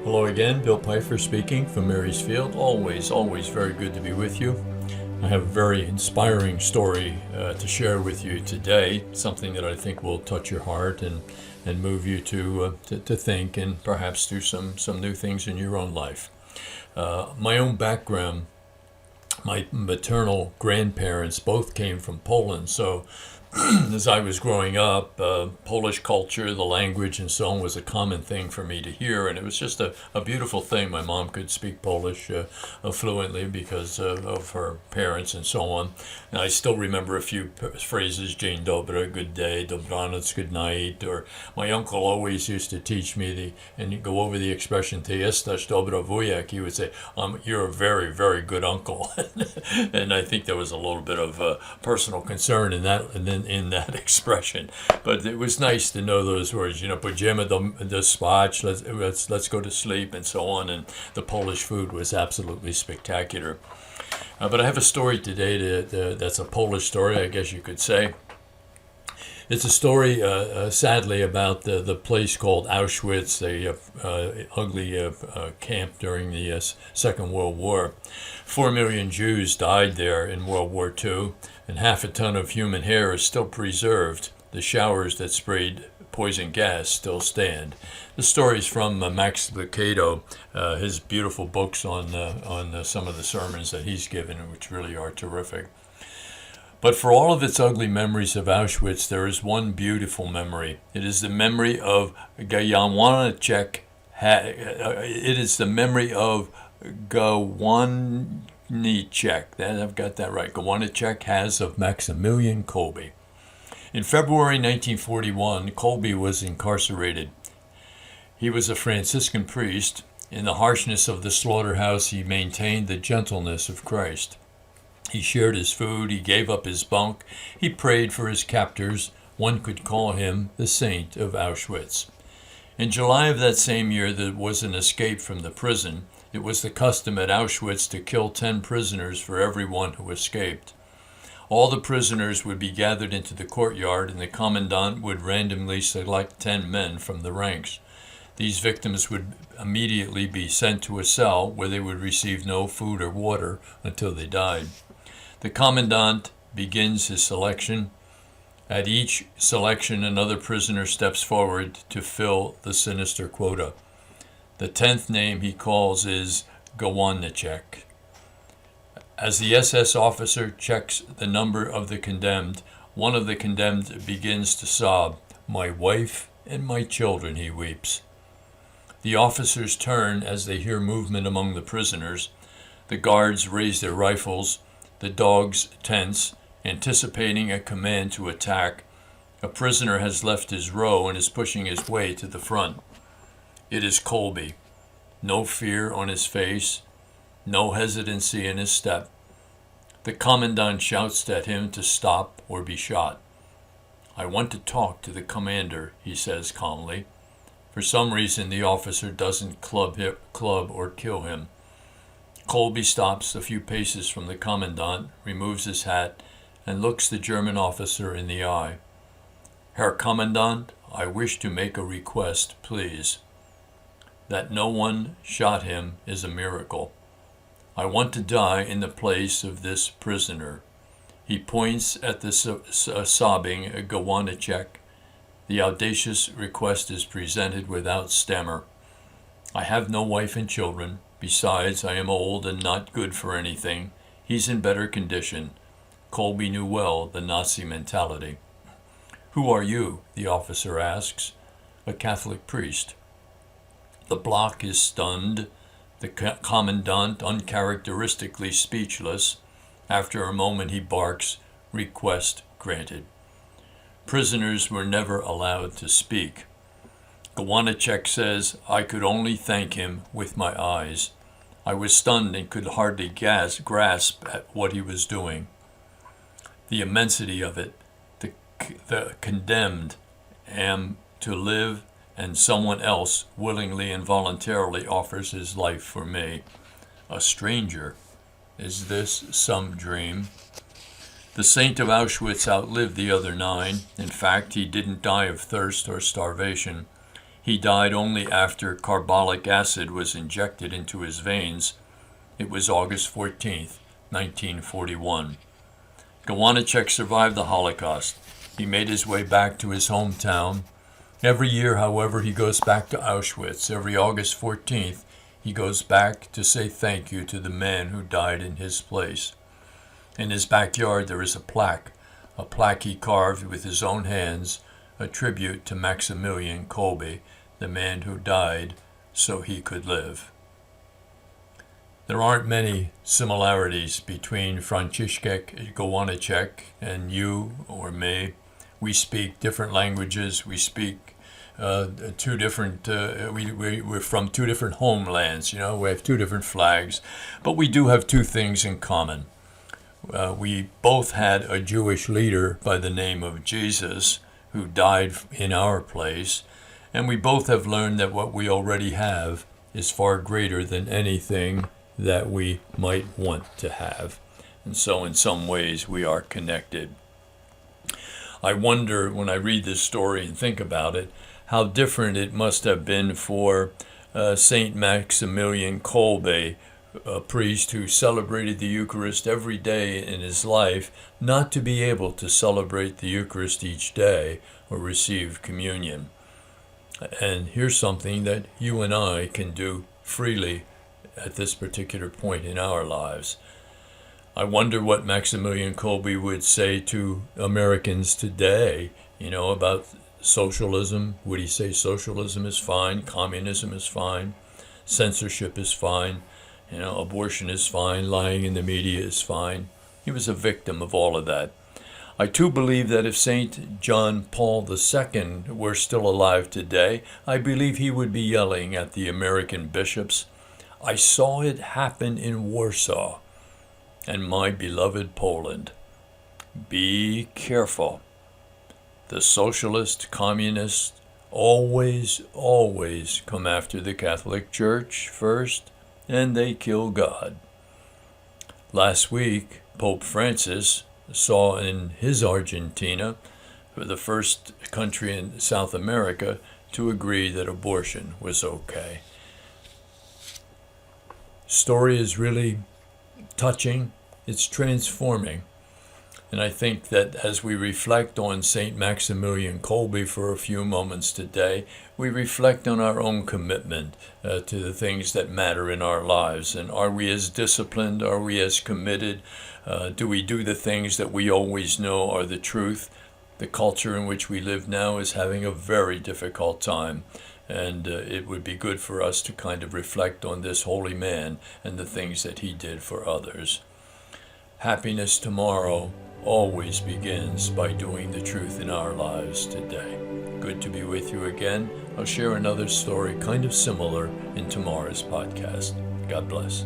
Hello again, Bill Pfeiffer speaking from Marysfield. Always very good to be with you. I have a very inspiring story to share with you today, something that I think will touch your heart and move you to think and perhaps do some new things in your own life. My own background, my maternal grandparents both came from Poland, so as I was growing up, Polish culture, the language, and so on was a common thing for me to hear, and it was just a beautiful thing. My mom could speak Polish fluently because of her parents and so on. And I still remember a few phrases: "Dzień dobry," good day; "Dobranoc," good night. Or my uncle always used to teach me and go over the expression "Ty jesteś dobry wujek." He would say, "You're a very, very good uncle," and I think there was a little bit of personal concern in that, and then in that expression, but it was nice to know those words. Pójdziemy do spać, let's go to sleep, and so on. And the Polish food was absolutely spectacular. But I have a story today that's a Polish story, I guess you could say. It's a story, sadly, about the place called Auschwitz, a ugly camp during the Second World War. 4 million Jews died there in World War II, and half a ton of human hair is still preserved. The showers that sprayed poison gas still stand. The story is from Max Lucado, his beautiful books on some of the sermons that he's given, which really are terrific. But for all of its ugly memories of Auschwitz, there is one beautiful memory. It is the memory of Gawanacek. It is the memory of Gawanacek. I've got that right. Gawanacek has of Maximilian Kolbe. In February 1941, Kolbe was incarcerated. He was a Franciscan priest. In the harshness of the slaughterhouse, he maintained the gentleness of Christ. He shared his food, he gave up his bunk, he prayed for his captors. One could call him the saint of Auschwitz. In July of that same year, there was an escape from the prison. It was the custom at Auschwitz to kill 10 prisoners for every one who escaped. All the prisoners would be gathered into the courtyard, and the commandant would randomly select 10 men from the ranks. These victims would immediately be sent to a cell where they would receive no food or water until they died. The commandant begins his selection. At each selection, another prisoner steps forward to fill the sinister quota. The 10th name he calls is Gawanacek. As the SS officer checks the number of the condemned, one of the condemned begins to sob. "My wife and my children," he weeps. The officers turn as they hear movement among the prisoners. The guards raise their rifles. The dogs tense, anticipating a command to attack. A prisoner has left his row and is pushing his way to the front. It is Kolbe. No fear on his face, no hesitancy in his step. The commandant shouts at him to stop or be shot. "I want to talk to the commander," he says calmly. For some reason, the officer doesn't club or kill him. Kolbe stops a few paces from the commandant, removes his hat, and looks the German officer in the eye. "Herr Commandant, I wish to make a request, please. That no one shot him is a miracle. I want to die in the place of this prisoner." He points at the sobbing Gawanacek. The audacious request is presented without stammer. "I have no wife and children. Besides, I am old and not good for anything." He's in better condition. Kolbe knew well the Nazi mentality. "Who are you?" the officer asks. "A Catholic priest." The block is stunned. The commandant uncharacteristically speechless. After a moment he barks, "Request granted." Prisoners were never allowed to speak. Gawanacek says, "I could only thank him with my eyes. I was stunned and could hardly grasp at what he was doing. The immensity of it, the condemned am to live, and someone else willingly and voluntarily offers his life for me. A stranger. Is this some dream?" The saint of Auschwitz outlived the other 9. In fact, he didn't die of thirst or starvation. He died only after carbolic acid was injected into his veins. It was August 14th, 1941. Gawanacek survived the Holocaust. He made his way back to his hometown. Every year, however, he goes back to Auschwitz. Every August 14th, he goes back to say thank you to the man who died in his place. In his backyard, there is a plaque he carved with his own hands, a tribute to Maximilian Kolbe, the man who died so he could live. There aren't many similarities between Franciszek Gawanacek and you or me. We speak different languages. We speak two different, we're from two different homelands, we have two different flags, but we do have two things in common. We both had a Jewish leader by the name of Jesus who died in our place, and we both have learned that what we already have is far greater than anything that we might want to have. And so in some ways we are connected. I wonder, when I read this story and think about it, how different it must have been for Saint Maximilian Kolbe, a priest who celebrated the Eucharist every day in his life, not to be able to celebrate the Eucharist each day or receive communion. And here's something that you and I can do freely at this particular point in our lives. I wonder what Maximilian Kolbe would say to Americans today, about socialism. Would he say socialism is fine, communism is fine, censorship is fine, abortion is fine, lying in the media is fine? He was a victim of all of that. I too believe that if St. John Paul II were still alive today, I believe he would be yelling at the American bishops, "I saw it happen in Warsaw and my beloved Poland. Be careful. The socialist, communists always come after the Catholic Church first, and they kill God." Last week, Pope Francis saw in his Argentina, for the first country in South America, to agree that abortion was okay. Story is really touching. It's transforming. And I think that as we reflect on St. Maximilian Kolbe for a few moments today, we reflect on our own commitment to the things that matter in our lives. And are we as disciplined? Are we as committed? Do we do the things that we always know are the truth? The culture in which we live now is having a very difficult time. And it would be good for us to kind of reflect on this holy man and the things that he did for others. Happiness tomorrow always begins by doing the truth in our lives today. Good to be with you again. I'll share another story kind of similar in tomorrow's podcast. God bless.